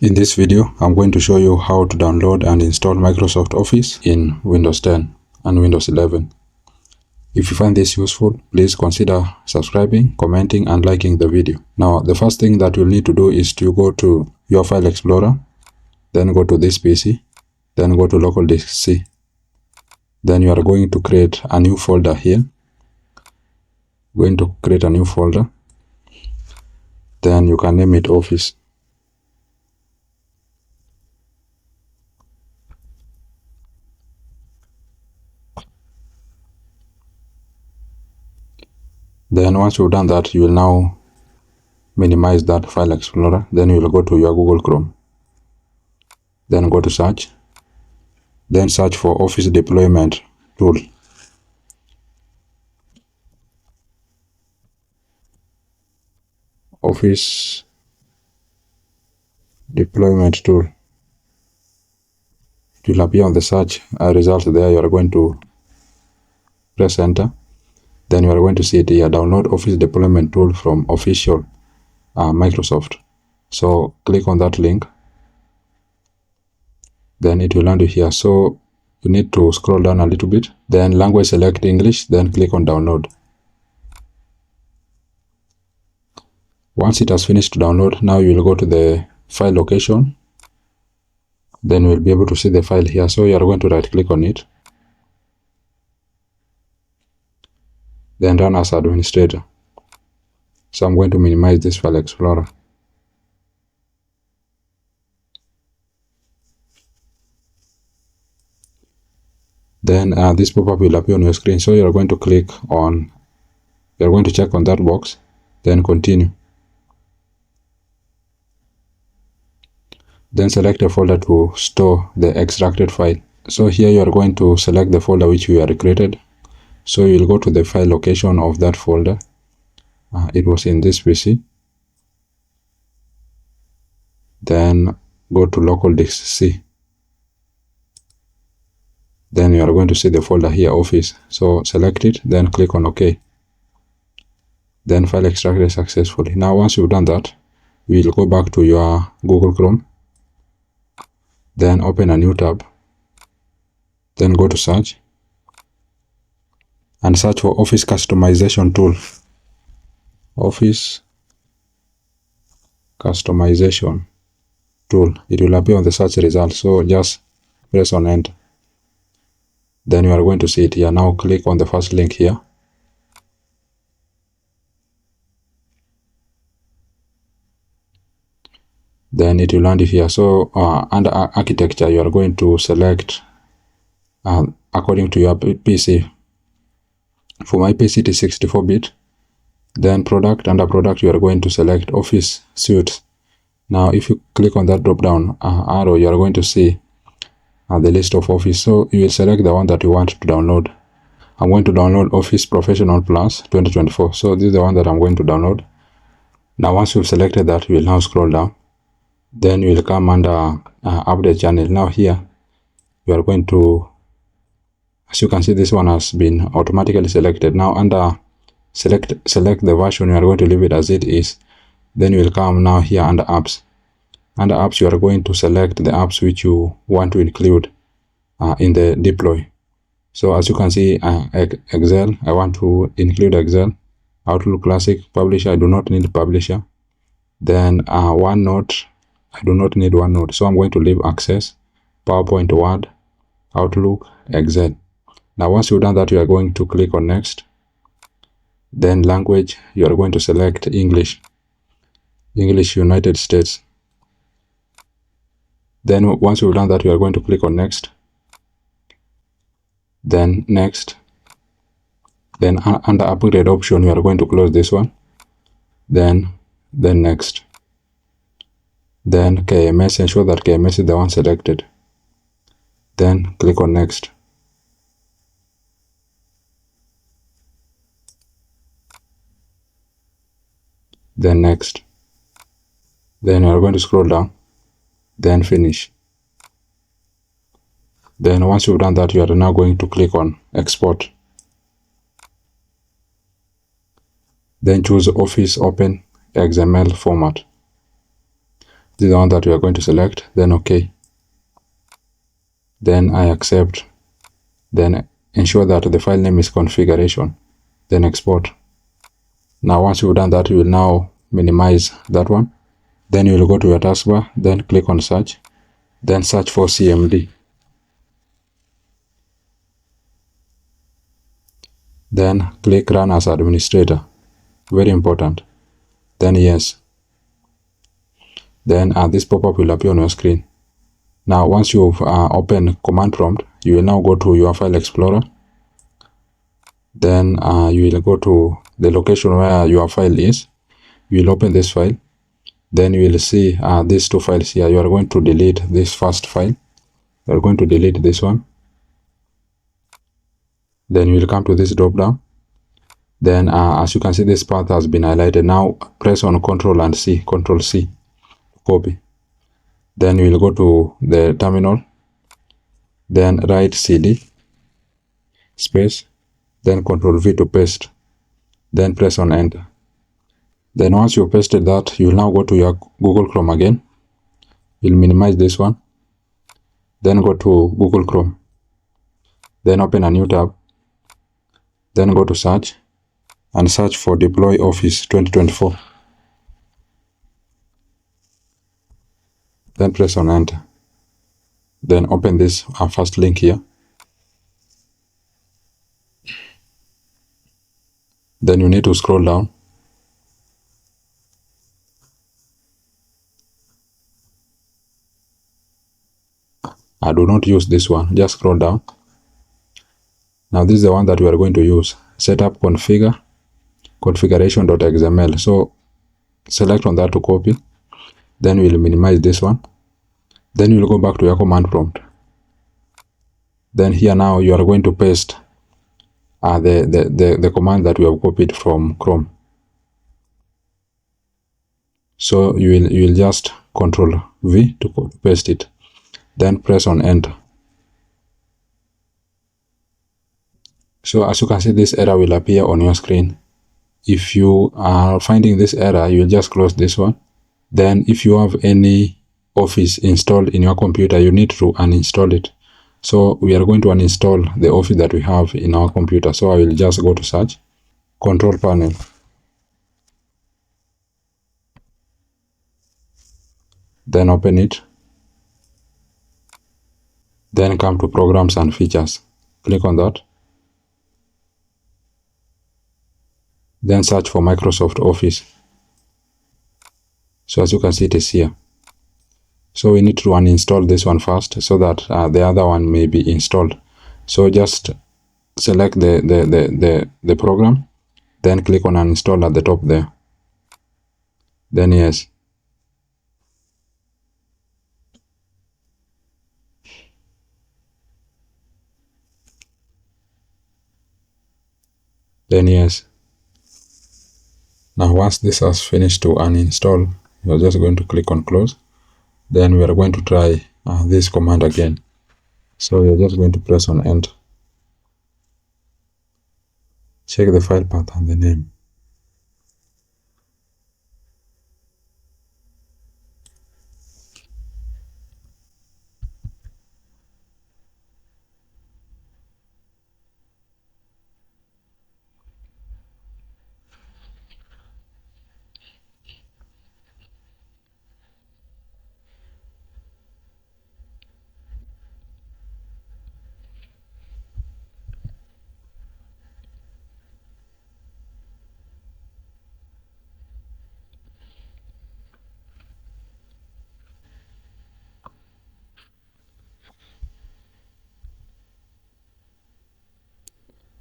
In this video, I'm going to show you how to download and install Microsoft Office in Windows 10 and Windows 11. If you find this useful, please consider subscribing, commenting, and liking the video. Now, the first thing that you'll need to do is to go to your File Explorer, then go to this PC, then go to Local Disk C. Then you are going to create a new folder here. Going to create a new folder. Then you can name it Office. Then once you've done that, you will now minimize that File Explorer. Then you will go to your Google Chrome. Then go to search. Then search for Office Deployment Tool. Office Deployment Tool. It will appear on the search result there. You are going to press enter. Then you are going to see it here, download Office Deployment Tool from official Microsoft. So click on that link. Then it will land you here. So you need to scroll down a little bit. Then language, select English. Then click on download. Once it has finished to download, now you will go to the file location. Then you will be able to see the file here. So you are going to right click on it. Then run as administrator. So I'm going to minimize this File Explorer. Then this pop-up will appear on your screen. So you're going to check on that box, then continue. Then select a folder to store the extracted file. So here you are going to select the folder which you have created. So you'll go to the file location of that folder. It was in this PC. Then go to Local Disk C. Then you are going to see the folder here, Office. So select it, then click on OK. Then file extracted successfully. Now once you've done that, we'll go back to your Google Chrome. Then open a new tab. Then go to search. And search for Office Customization Tool. Office Customization Tool. It will appear on the search result. So just press on enter. Then you are going to see it here. Now click on the first link here. Then it will land you here. So under architecture, you are going to select according to your PC. For my PC, it is 64-bit. Then product, under product, you are going to select Office Suite. Now, if you click on that drop-down arrow, you are going to see the list of Office. So you will select the one that you want to download. I'm going to download Office Professional Plus 2024. So this is the one that I'm going to download. Now, once you've selected that, you will now scroll down. Then you will come under Update Channel. Now here, you are going to, as you can see, this one has been automatically selected. Now under select the version, you are going to leave it as it is. Then you will come now here under apps. Under apps, you are going to select the apps which you want to include in the deploy. So as you can see, Excel, I want to include Excel. Outlook Classic, Publisher, I do not need Publisher. Then OneNote, I do not need OneNote. So I'm going to leave Access, PowerPoint, Word, Outlook, Excel. Now once you've done that, you are going to click on Next. Then language, you are going to select English. English United States. Then once you've done that, you are going to click on Next. Then Next. Then under Upgrade option, you are going to close this one. Then Next. Then KMS, ensure that KMS is the one selected. Then click on Next. Then Next. Then you are going to scroll down. Then Finish. Then once you've done that, you are now going to click on Export. Then choose Office Open XML format. This is the one that we are going to select, then OK. Then I accept. Then ensure that the file name is configuration, then export. Now once you've done that, you will now minimize that one. Then you will go to your taskbar, then click on search, then search for CMD. Then click run as administrator, very important. Then yes. Then this pop-up will appear on your screen. Now once you've opened command prompt, you will now go to your file explorer. Then you will go to the location where your file is. You will open this file. Then you will see these two files here. You are going to delete this first file. You are going to delete this one. Then you will come to this drop down. Then as you can see, this path has been highlighted. Now press on Ctrl and C, Ctrl C, copy. Then you will go to the terminal. Then write CD space, then Ctrl V to paste. Then press on enter. Then once you pasted that, you will now go to your Google Chrome again. You'll minimize this one. Then go to Google Chrome. Then open a new tab. Then go to search and search for Deploy Office 2024. Then press on enter. Then open this first link here. Then you need to scroll down. I do not use this one, just scroll down. Now this is the one that we are going to use. Setup configure configuration.xml. So select on that to copy. Then we'll minimize this one. Then you'll go back to your command prompt. Then here now you are going to paste the command that we have copied from Chrome. So you will just Ctrl V to paste it. Then press on enter. So as you can see, this error will appear on your screen. If you are finding this error, you will just close this one. Then if you have any Office installed in your computer, you need to uninstall it. So we are going to uninstall the Office that we have in our computer. So I will just go to search, control panel. Then open it. Then come to programs and features. Click on that. Then search for Microsoft Office. So as you can see, it is here. So we need to uninstall this one first so that the other one may be installed. So just select the program, then click on uninstall at the top there. Then yes. Then yes. Now once this has finished to uninstall, you're just going to click on close. Then we are going to try this command again. So you're just going to press on enter. Check the file path and the name.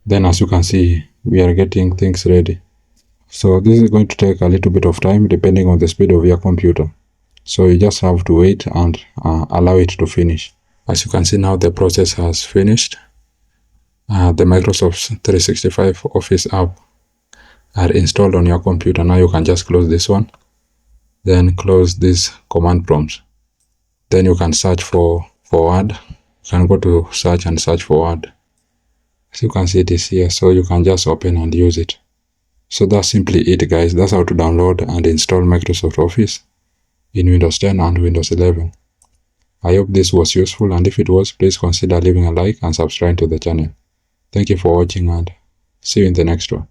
Then as you can see, we are getting things ready. So this is going to take a little bit of time depending on the speed of your computer. So you just have to wait and allow it to finish. As you can see now, the process has finished. The Microsoft 365 Office app are installed on your computer. Now you can just close this one. Then close this command prompt. Then you can search for Word. You can go to search and search for Word. As you can see, it is here. So you can just open and use it. So that's simply it, guys. That's how to download and install Microsoft Office. in Windows 10 and Windows 11. I hope this was useful, and if it was, please consider leaving a like and subscribing to the channel. Thank you for watching, and see you in the next one.